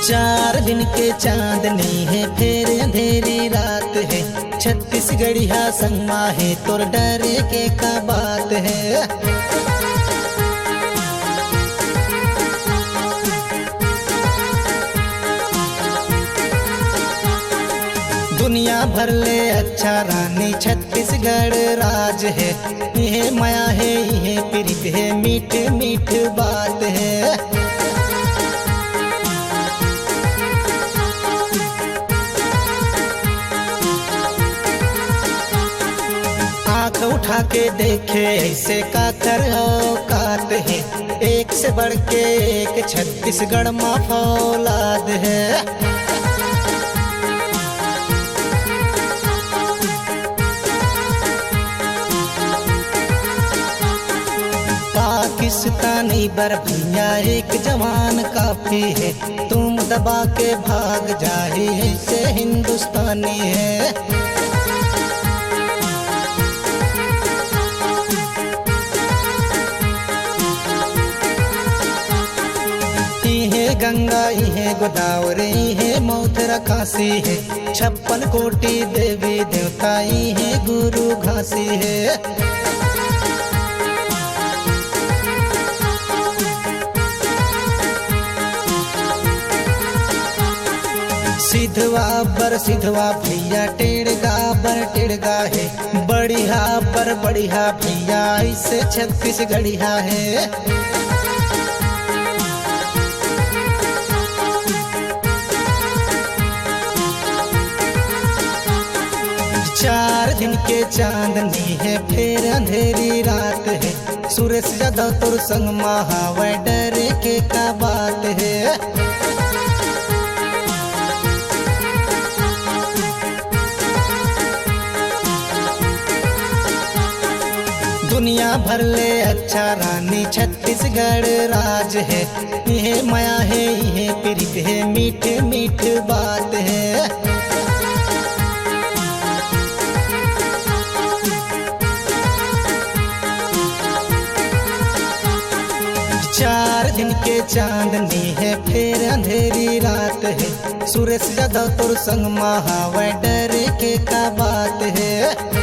चार दिन के चांदनी है, फिर अंधेरी रात है। छत्तीसगढ़िया संगमा है, तोर डरे के का बात है। दुनिया भर ले अच्छा रानी छत्तीसगढ़ राज है। यह माया है, यह प्रीत है, मीठ मीठ बात है। आँख उठा के देखे ऐसे का कर औकात है। एक से बढ़ के एक छत्तीसगढ़ माँ फौलाद है। पाकिस्तानी बर भैया एक जवान काफी है। तुम दबा के भाग जाए ऐसे हिंदुस्तानी है। इहे गंगा इहे गोदावरी इहे मौथरा काशी है। 56 कोटि देवी देवता इहे गुरु घासी है। सिधवा भैया टेढ़गा बर टेढ़गा है। बढ़िया भैया ऐसे छत्तीसगढ़िया है। चार दिन के चांदनी है, फिर अंधेरी रात है। सुरेश यादव तोर संग महावे डरे के का बात है। दुनिया भर ले अच्छा रानी छत्तीसगढ़ राज है। यह माया है, यह प्रीत है, मीठ मीठ बात है। चार दिन के चांदनी है, फिर अंधेरी रात है। सुरेश यादव तोर संग महावे डरे के का बात है।